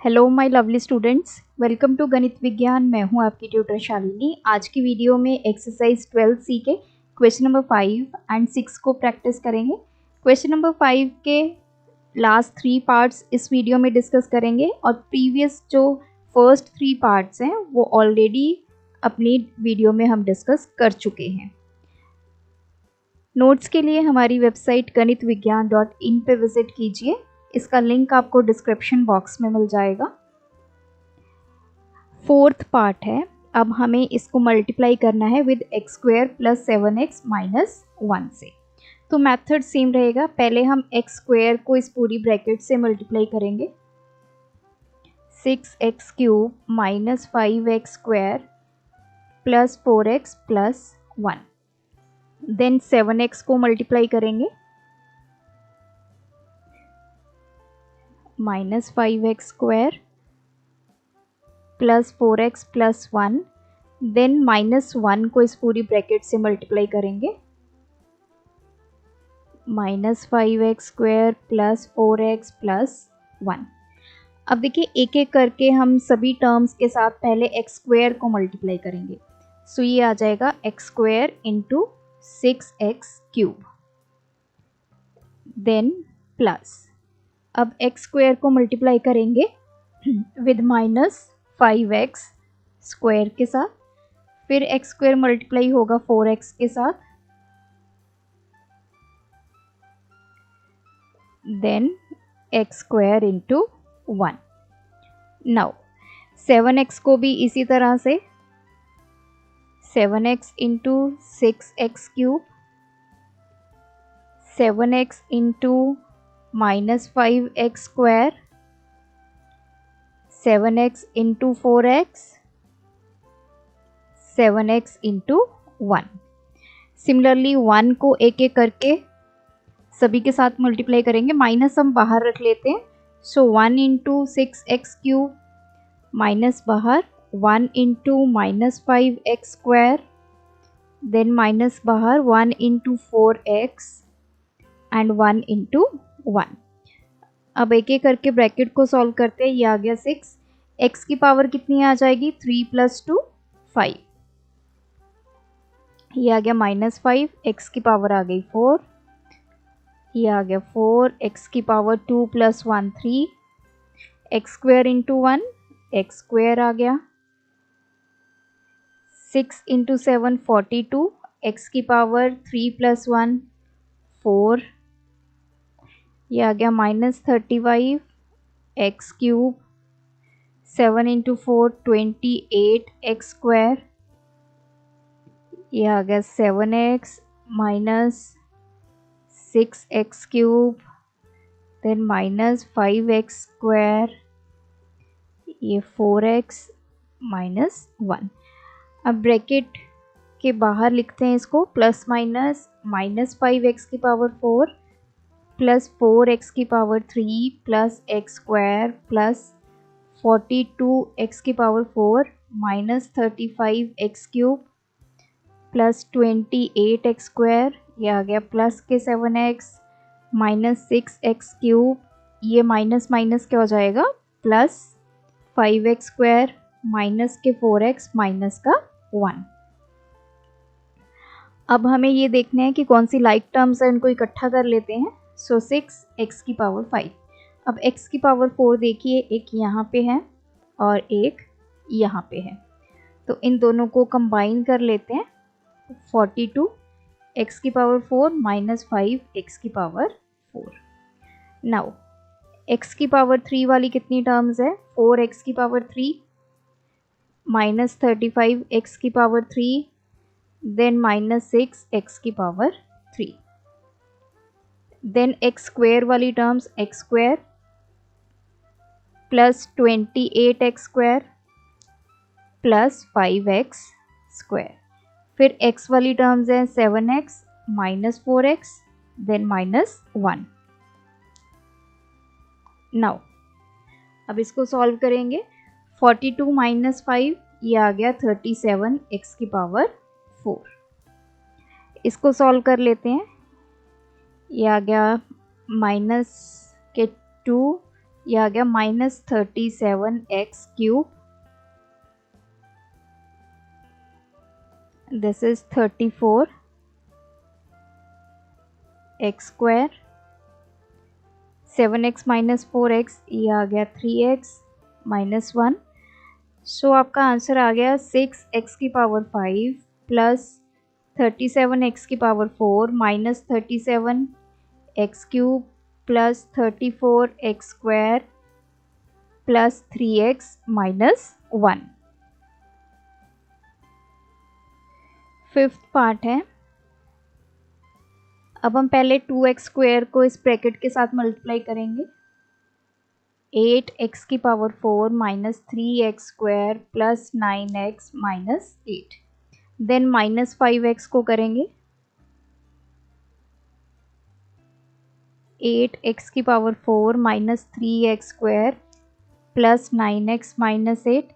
Hello my lovely students, welcome to Ganit Vigyan. मैं हूं आपकी ट्यूटर शालिनी। आज की वीडियो में एक्सरसाइज 12 सी के क्वेश्चन नंबर 5 एंड 6 को प्रैक्टिस करेंगे। क्वेश्चन नंबर 5 के लास्ट 3 पार्ट्स इस वीडियो में डिस्कस करेंगे और प्रीवियस जो फर्स्ट 3 पार्ट्स हैं वो ऑलरेडी अपनी वीडियो में हम डिस्कस कर चुके हैं। नोट्स के लिए हमारी वेबसाइट ganitviggyan.in पे विजिट कीजिए। इसका लिंक आपको डिस्क्रिप्शन बॉक्स में मिल जाएगा। 4th पार्ट है। अब हमें इसको मल्टीप्लाई करना है with x square plus 7x minus 1 से। तो मेथड सेम रहेगा। पहले हम एक्स स्क्वायर को इस पूरी ब्रैकेट से मल्टीप्लाई करेंगे। 6x cube minus 5x square plus 4x plus 1। Then 7x को मल्टीप्लाई करेंगे, minus 5x square plus 4x plus 1। Then minus 1 को इस पूरी ब्रैकेट से मल्टीप्लाई करेंगे, minus 5x square plus 4x plus 1। अब देखिए एक एक करके हम सभी टर्म्स के साथ पहले एक्स स्क्वायर को मल्टीप्लाई करेंगे। सो ये आ जाएगा x square into 6x cube. Then plus, अब एक्स स्क्वायर को मल्टीप्लाई करेंगे विद माइनस 5x स्क्वायर के साथ, फिर एक्स स्क्वायर मल्टीप्लाई होगा 4x के साथ, then x square into 1। Now 7x को भी इसी तरह से 7x into 6x cube, 7x into minus 5x square, 7x into 4x, 7x into 1। Similarly 1 को एक एक करके सभी के साथ मल्टीप्लाई करेंगे। माइनस हम बाहर रख लेते हैं। सो 1 इंटू 6x क्यूब माइनस बाहर 1 into minus 5x square, then minus बाहर 1 इंटू 4x एंड 1 इंटू 1। अब एक एक करके ब्रैकेट को सॉल्व करते हैं। ये आ गया 6। x की पावर कितनी आ जाएगी? 3 प्लस 2 5। ये आ गया माइनस 5, x की पावर आ गई 4। ये आ गया 4, x की power 2 plus 1 3, x square into 1 x square आ गया। 6 इंटू 7 42, x की पावर 3 प्लस 1 4। ये आ गया minus 35 x cube. 7 into 4 28 x square. ये आ गया 7x minus 6x cube, then minus 5x square, ये 4x माइनस 1। अब ब्रैकेट के बाहर लिखते हैं इसको, प्लस माइनस माइनस 5x की पावर 4 प्लस 4x की power 3 plus x square plus 42x की power 4 minus 35x cube plus 28x square. ये आ गया प्लस के 7x माइनस 6x क्यूब। ये माइनस माइनस क्या हो जाएगा? प्लस 5x स्क्वायर माइनस के 4x माइनस का 1। अब हमें ये देखना है कि कौन सी लाइक टर्म्स है, इनको इकट्ठा कर लेते हैं। सो 6x की पावर 5। अब x की पावर 4 देखिए, एक यहाँ पे है और एक यहाँ पे है, तो इन दोनों को कंबाइन कर लेते हैं। 42 x की पावर 4 माइनस 5 x की पावर 4। नाउ x की पावर 3 वाली कितनी टर्म्स है? 4x की पावर 3 माइनस 35 x की पावर 3, देन माइनस 6 x की पावर 3। देन एक्स स्क्वायर वाली terms, x square plus 28x square plus 5x square. फिर x वाली टर्म्स हैं 7x minus 4x, then minus 1। Now अब इसको सॉल्व करेंगे। 42 माइनस 5, ये आ गया 37 x की पावर 4। इसको सॉल्व कर लेते हैं। ये आ गया माइनस के 2 ये आ गया -37x³, this is 34x², 7x - 4x, ये आ गया 3x - 1। सो आपका आंसर आ गया 6x⁵ plus 37x⁴ minus 37x³ plus 34x² plus 3x - 1। Fifth part है। अब हम पहले 2x² को इस ब्रैकेट के साथ मल्टीप्लाई करेंगे। 8x⁴ minus 3x² plus 9x minus 8। Then -5x को करेंगे। 8x⁴ minus 3x² plus 9x minus 8।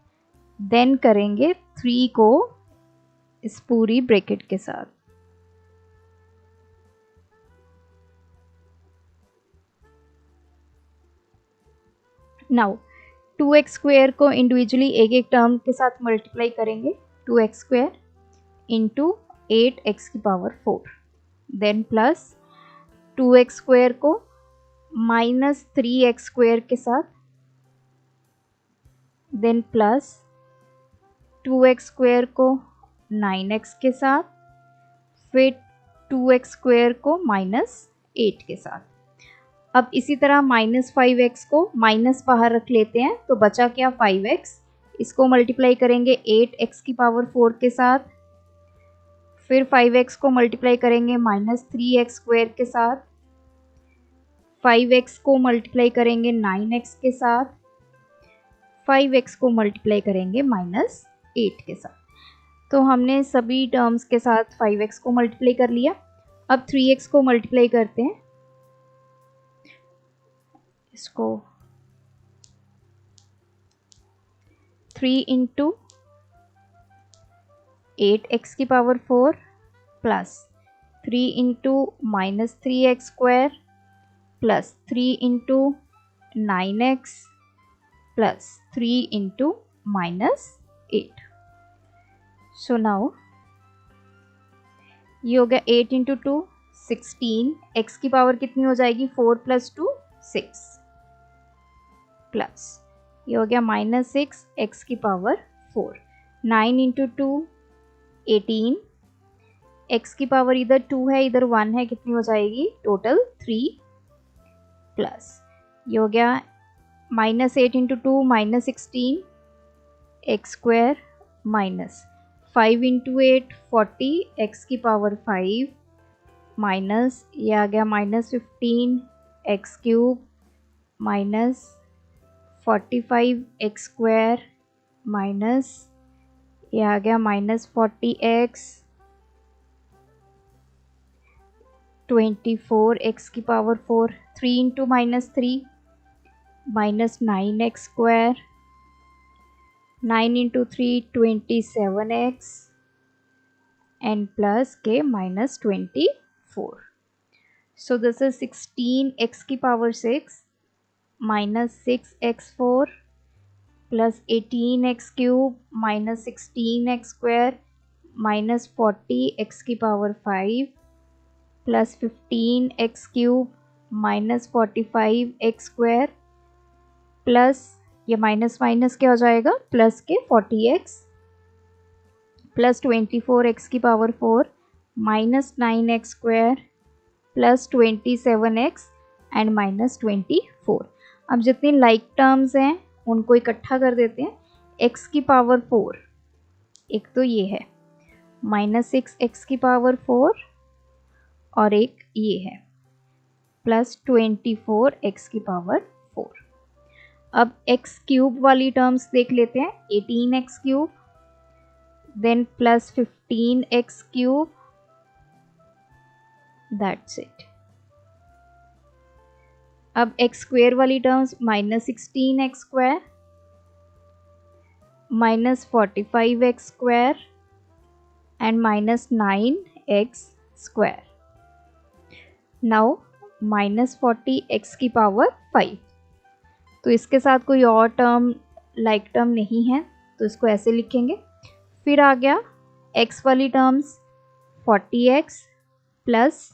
Then करेंगे 3 को इस पूरी ब्रैकेट के साथ। नाउ 2x² को इंडिविजुअली एक एक टर्म के साथ मल्टीप्लाई करेंगे। 2x² into 8x⁴, then plus 2x² को माइनस 3x² के साथ, देन प्लस 2x² को 9x के साथ, फिर 2x² को माइनस 8 के साथ। अब इसी तरह -5x को माइनस बाहर रख लेते हैं, तो बचा क्या 5x। इसको मल्टीप्लाई करेंगे 8x⁴ के साथ, फिर 5x को मल्टीप्लाई करेंगे -3x² के साथ, 5x को मल्टीप्लाई करेंगे 9x के साथ, 5x को मल्टीप्लाई करेंगे -8 के साथ। तो हमने सभी टर्म्स के साथ 5x को मल्टीप्लाई कर लिया। अब 3x को मल्टीप्लाई करते हैं। इसको 3 into 8x⁴ plus 3 into -3x² plus 3 into 9x plus 3 into -8। So now ये हो गया 8 इंटू 2 16। x की पावर कितनी हो जाएगी 4 + 2 6 प्लस ये हो गया -6 x⁴ 9 इंटू 2 18। x की पावर इधर 2 है इधर 1 है, कितनी हो जाएगी टोटल 3 प्लस ये हो गया -8 into 2 -16 x² minus 5 into 8 40 x⁵ minus ये आ गया -15 x³ माइनस 45 x² माइनस ये आ गया -40x 24 x⁴ 3 into -3 -9x², 9 into 3 27x and plus k -24. So this is 16x⁴ minus 6x4 plus 18x³ minus 16x² minus 40x⁵ plus 15x³ minus 45x² plus ये minus minus क्या हो जाएगा plus के 40x plus 24x⁴ minus 9x² plus 27x and -24। अब जितनी like terms हैं उनको इकट्ठा कर देते हैं। x⁴ एक तो ये है -6x⁴ और एक ये है प्लस 24x⁴। अब x³ वाली टर्म्स देख लेते हैं। 18x³ then plus 15x³ that's it. अब x² वाली terms -16x² -45x² and -9x²। Now -40x⁵। तो इसके साथ कोई और टर्म लाइक टर्म नहीं है, तो इसको ऐसे लिखेंगे। फिर आ गया x वाली terms 40x plus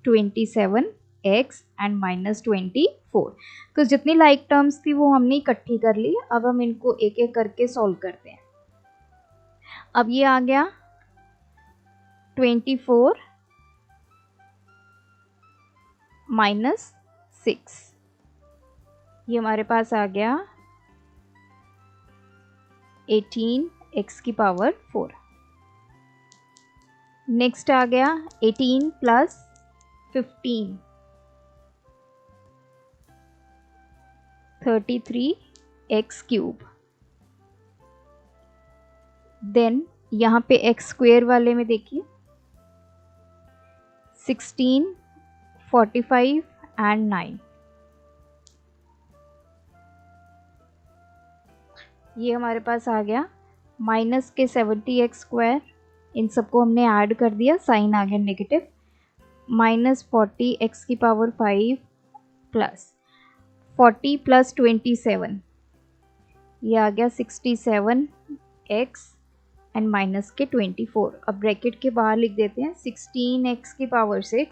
27x and minus 24। तो जितनी लाइक टर्म्स थी वो हमने इकट्ठी कर ली। अब हम इनको एक एक करके सॉल्व करते हैं। अब ये आ गया 24 माइनस 6, ये हमारे पास आ गया 18x की पावर 4। नेक्स्ट आ गया 18 प्लस 15 33x क्यूब। देन यहाँ पे x स्क्वेयर वाले में देखिए 16 45 एंड 9, ये हमारे पास आ गया माइनस के 70x स्क्वायर। इन सबको हमने ऐड कर दिया, साइन आ गया नेगेटिव, माइनस 40x की पावर 5 प्लस 40 प्लस 27, ये आ गया 67x एंड माइनस के 24। अब ब्रैकेट के बाहर लिख देते हैं 16x की पावर 6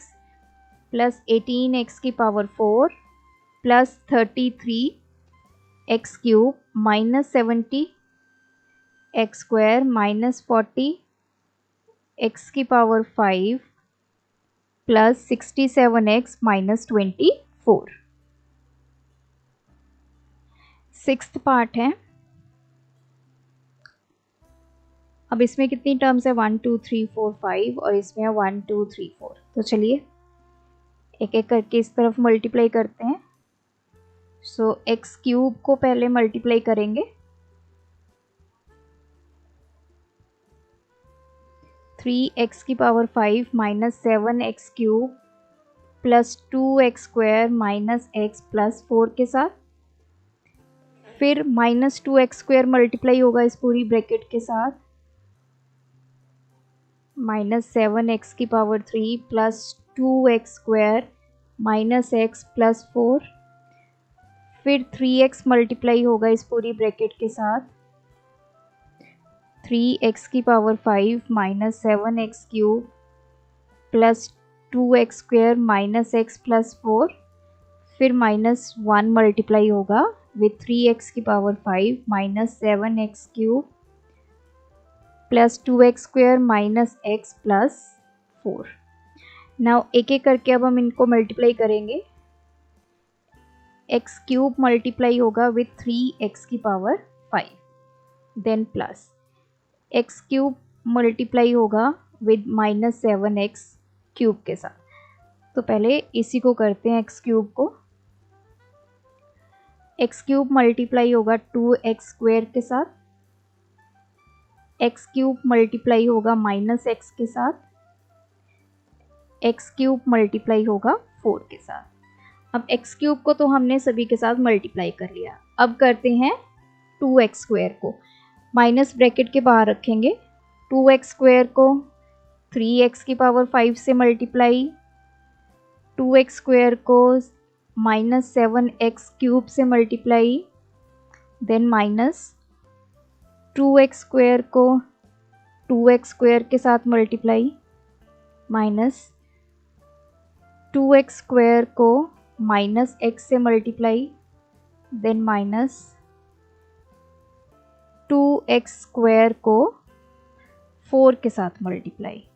प्लस 18x की power 4 plus 33x cube minus 70x square minus 40x की power 5 plus 67x minus 24। Sixth part है। अब इसमें कितनी टर्म्स है 1 2 3 4 5 और इसमें है 1 2 3 4। तो चलिए एक एक करके इस तरफ मल्टीप्लाई करते हैं। सो एक्स क्यूब को पहले मल्टीप्लाई करेंगे, 3x की power 5 minus 7x cube plus 2x square minus x plus 4 के साथ। फिर माइनस 2x स्क्वायर मल्टीप्लाई होगा इस पूरी ब्रैकेट के साथ, माइनस 7x की power 3 plus 2x square minus x plus 4। फिर 3x मल्टीप्लाई होगा इस पूरी ब्रैकेट के साथ, 3x की power 5 minus 7x cube plus 2x square minus x plus 4। फिर माइनस 1 मल्टीप्लाई होगा विथ 3x की power 5 minus 7x cube plus 2x square minus x plus 4। Now एक एक करके अब हम इनको मल्टीप्लाई करेंगे। x क्यूब मल्टीप्लाई होगा विथ 3x की power 5, then plus x cube multiply होगा विद माइनस 7x क्यूब के साथ। तो पहले इसी को करते हैं x क्यूब को। x क्यूब मल्टीप्लाई होगा 2x स्क्वायर के साथ, x क्यूब मल्टीप्लाई होगा माइनस x के साथ, x क्यूब मल्टीप्लाई होगा 4 के साथ। अब x क्यूब को तो हमने सभी के साथ मल्टीप्लाई कर लिया। अब करते हैं 2x स्क्वायर को, माइनस ब्रैकेट के बाहर रखेंगे। 2x स्क्वायर को 3x की पावर 5 से मल्टीप्लाई, 2x स्क्वायर को माइनस 7x क्यूब से multiply, then minus 2x square को 2x स्क्वायर के साथ मल्टीप्लाई, माइनस 2x स्क्वायर को माइनस x से multiply, then minus 2x square को 4 के साथ मल्टीप्लाई।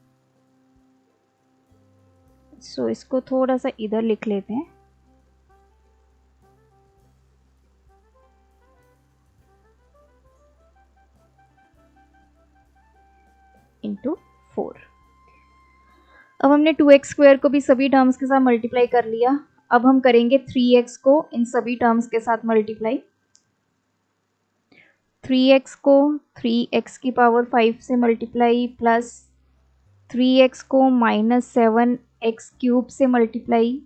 सो इसको थोड़ा सा इधर लिख लेते हैं। इंटू 4। अब हमने 2x स्क्वायर को भी सभी टर्म्स के साथ मल्टीप्लाई कर लिया। अब हम करेंगे 3x को इन सभी टर्म्स के साथ मल्टीप्लाई। 3x को 3x की पावर 5 से मल्टीप्लाई प्लस 3x को माइनस 7x क्यूब से मल्टीप्लाई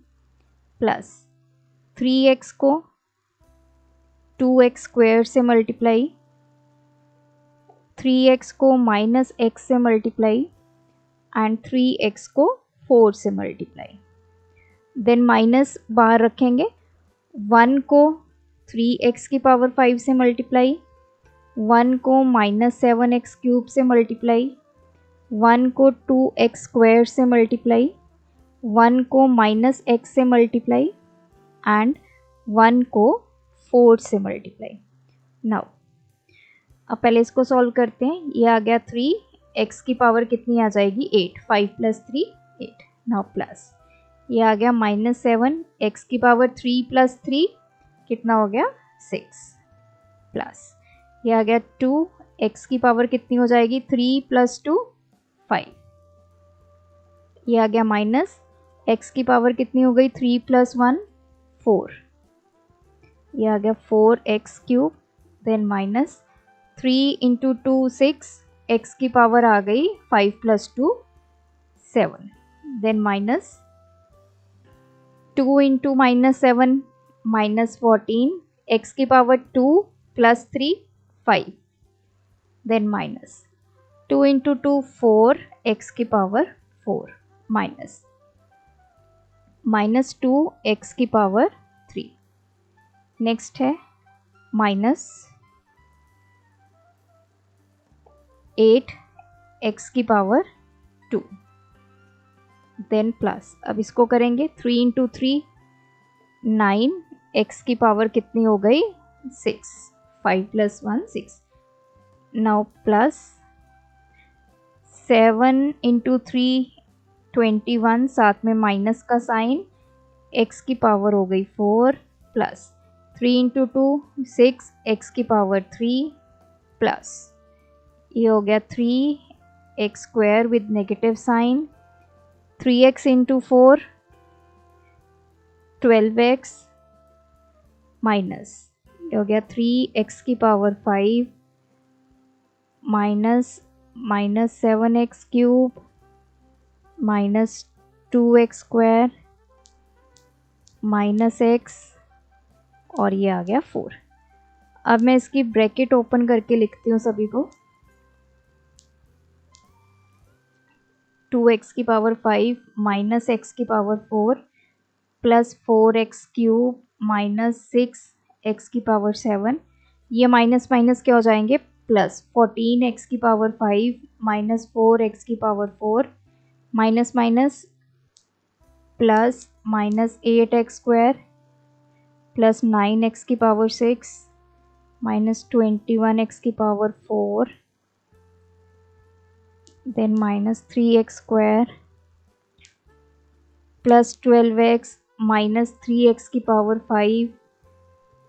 प्लस 3x को 2x स्क्वायर से मल्टीप्लाई, 3x को माइनस x से मल्टीप्लाई एंड 3x को 4 से मल्टीप्लाई। देन माइनस बाहर रखेंगे, 1 को 3x की पावर 5 से मल्टीप्लाई, 1 को -7x³ से मल्टीप्लाई, 1 को 2x² से मल्टीप्लाई, 1 को -x से मल्टीप्लाई एंड 1 को 4 से मल्टीप्लाई। नाउ अब पहले इसको सॉल्व करते हैं। ये आ गया 3, x की पावर कितनी आ जाएगी 8, 5 + 3 8। नाउ प्लस ये आ गया -7, x की पावर 3 + 3 कितना हो गया 6, प्लस ये आ गया 2, x की पावर कितनी हो जाएगी 3 + 2 5। ये आ गया माइनस, x की पावर कितनी हो गई 3 + 1 4। ये आ गया 4x³ देन माइनस 3 × 2 6, x की पावर आ गई 5 + 2 7 देन माइनस 2 × -7 -14, x की पावर 2 + 3 5 देन माइनस 2 × 2 4, x की पावर 4 माइनस 2 x की पावर 3। नेक्स्ट है माइनस 8 x की पावर 2 देन प्लस, अब इसको करेंगे 3 × 3 9, x की पावर कितनी हो गई 6, 5 + 1 6। नाउ प्लस 7 × 3 21, साथ में माइनस का साइन, x की पावर हो गई 4 प्लस 3 × 2 6, x की पावर 3 प्लस ये हो गया 3x² with negative sign, 3x × 4 12x minus ये हो गया 3x की power 5 minus 7x³ minus 2x² minus x और ये आ गया 4। अब मैं इसकी ब्रैकेट ओपन करके लिखती हूँ सभी को। 2x की पावर 5 माइनस x की power 4 plus 4x³ minus 6x की पावर 7, ये माइनस माइनस क्या हो जाएंगे प्लस 14x की पावर 5 माइनस 4x की power 4 minus minus plus minus 8x² plus 9x की पावर 6 माइनस 21x की power 4 then minus 3x² plus 12x minus 3x की power 5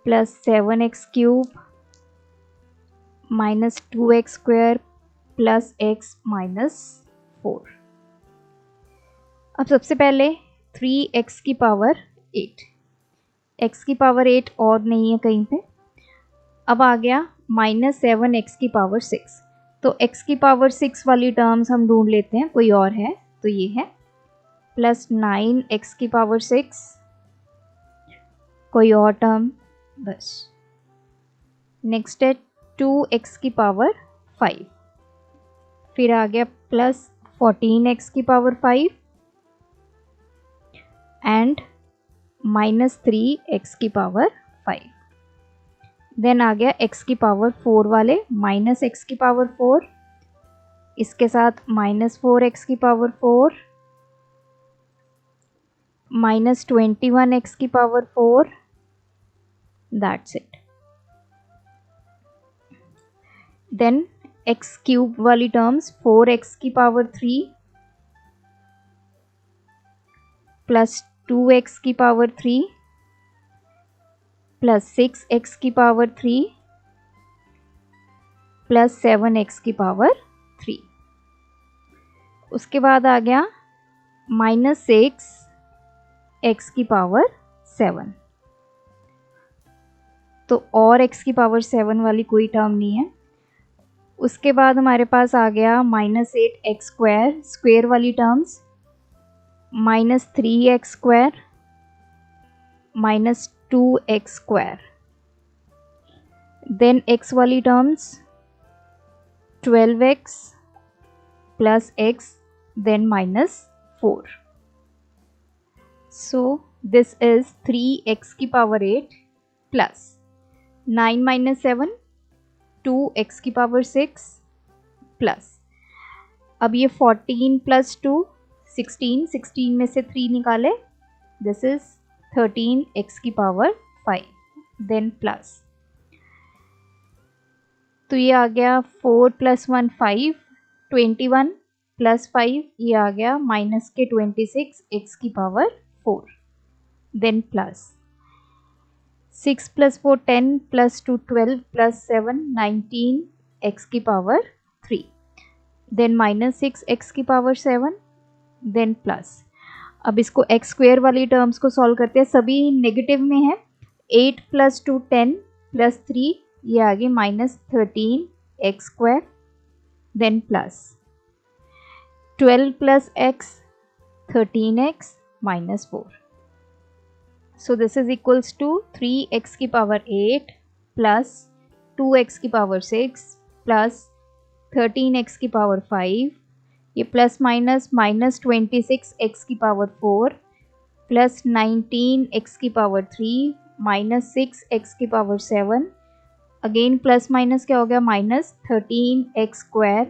plus 7x³ minus 2x² plus x minus 4। अब सबसे पहले 3x की power 8, x की power 8 और नहीं है कहीं पे। अब आ गया माइनस 7x की पावर 6, तो x की पावर 6 वाली टर्म्स हम ढूंढ लेते हैं, कोई और है तो ये है प्लस 9x की पावर 6, कोई और टर्म बस। नेक्स्ट है 2x की पावर 5, फिर आ गया प्लस 14x की पावर 5 एंड माइनस 3x की पावर 5। देन आ गया x की पावर 4 वाले, माइनस x की पावर 4, इसके साथ माइनस 4x की पावर 4 माइनस 21x की power 4, that's it. Then x³ वाली टर्म्स 4x की पावर 3 प्लस 2x की पावर 3 प्लस 6x की पावर 3 प्लस 7x की पावर 3। उसके बाद आ गया माइनस 6x की पावर 7, तो और x की पावर 7 वाली कोई टर्म नहीं है। उसके बाद हमारे पास आ गया माइनस 8x² स्क्वेयर वाली terms, minus 3x² minus 2x², then x वाली terms 12x plus x then minus 4। So this is 3x की पावर 8 प्लस 9 माइनस 7 2x की पावर 6 प्लस, अब ये 14 प्लस 2 16, 16 में से 3 निकाले, दिस इज 13x की पावर 5, देन प्लस, तो ये आ गया 4 प्लस 1 5, 21 प्लस 5 ये आ गया माइनस के 26 x की power 4, then plus 6 plus 4 10 plus 2 12 plus 7 19 x की पावर 3, देन माइनस 6 x की पावर 7, देन प्लस, अब इसको एक्स स्क्वेयर वाली टर्म्स को सॉल्व करते हैं, सभी नेगेटिव में है, 8 प्लस 2 10 प्लस 3 ये आ गई minus 13 x square, then plus 12 plus x 13x minus 4, so this is equals to 3x की पावर 8 प्लस 2x की पावर 6 प्लस 13x की पावर 5, ये प्लस माइनस माइनस 26x की पावर 4 प्लस 19x की power 3 minus 6x की power 7, again plus minus क्या हो गया minus 13x square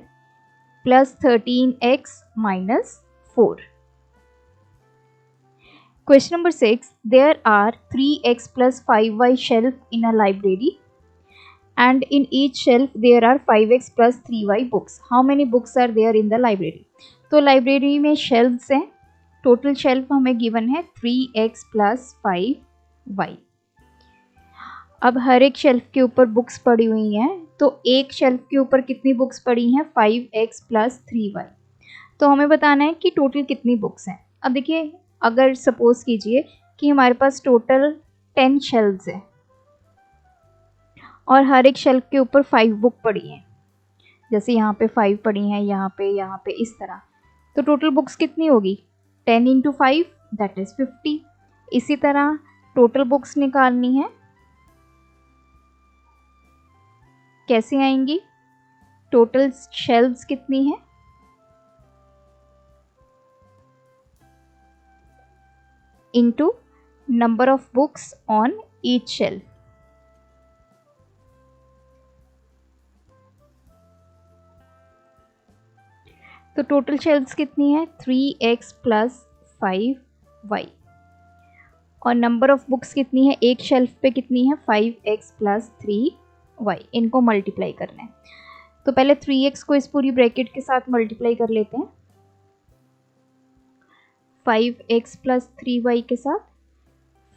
plus 13x minus 4. Question number 6. There are 3x plus 5y shelf in a library and in each shelf there are 5x plus 3y books. How many books are there in the library? तो library में shelves हैं, total shelf हमें given है 3x plus 5y. अब हर एक shelf के ऊपर books पड़ी हुई हैं, तो एक शेल्फ के ऊपर कितनी बुक्स पड़ी हैं 5x प्लस 3y. तो हमें बताना है कि टोटल कितनी बुक्स हैं. अब देखिए, अगर सपोज कीजिए कि हमारे पास टोटल 10 शेल्फ्स हैं और हर एक शेल्फ के ऊपर 5 बुक पड़ी हैं, जैसे यहाँ पे 5 पड़ी हैं, यहाँ पे इस तरह, तो टोटल बुक्स कितनी होगी 10 इंटू 5 दैट इज 50. इसी तरह टोटल बुक्स निकालनी है, कैसे आएंगी, टोटल शेल्फ्स कितनी है into number of books on each shelf. तो टोटल शेल्फ्स कितनी है 3x प्लस 5y और नंबर ऑफ बुक्स कितनी है, एक शेल्फ पे कितनी है 5x प्लस 3y. इनको मल्टीप्लाई करना है, तो पहले 3x को इस पूरी ब्रैकेट के साथ मल्टीप्लाई कर लेते हैं 5x प्लस 3y के साथ,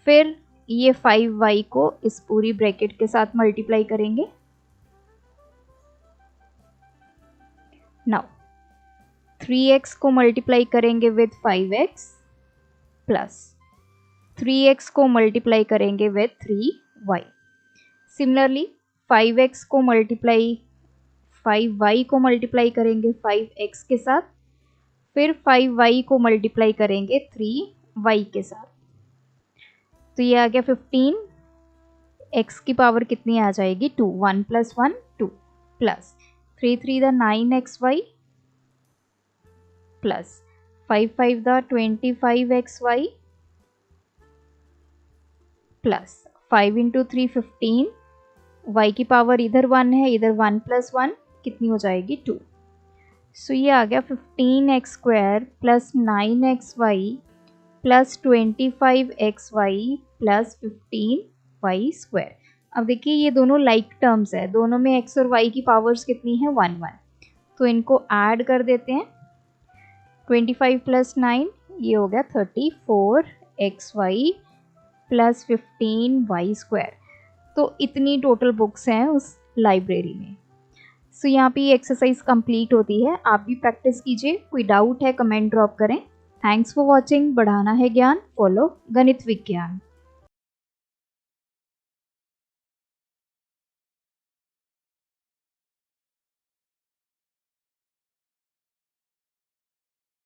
फिर ये 5y को इस पूरी ब्रैकेट के साथ मल्टीप्लाई करेंगे. नाउ 3x को मल्टीप्लाई करेंगे विद 5x प्लस 3x को मल्टीप्लाई करेंगे विद 3y. सिमिलरली 5x को मल्टीप्लाई 5y को मल्टीप्लाई करेंगे 5x के साथ, फिर 5y को मल्टीप्लाई करेंगे 3y के साथ, तो ये आ गया 15. x की पावर कितनी आ जाएगी 2, 1 plus 1 2 plus 3 3 the 9xy plus 5 5 the 25xy plus 5 into 3 15, y की पावर इधर 1 है, इधर 1 प्लस 1 कितनी हो जाएगी 2. सो ये आ गया 15x square plus 9xy plus 25xy plus 15y square. अब देखिए ये दोनों लाइक टर्म्स है, दोनों में x और y की पावर्स कितनी है 1 1, तो इनको ऐड कर देते हैं. 25 प्लस 9 ये हो गया 34xy प्लस 15y स्क्वायर. तो इतनी टोटल बुक्स हैं उस लाइब्रेरी में. सो यहाँ पे ये एक्सरसाइज कंप्लीट होती है. आप भी प्रैक्टिस कीजिए, कोई डाउट है कमेंट ड्रॉप करें. Thanks for watching. बढ़ाना है ज्ञान, फॉलो गणित विज्ञान.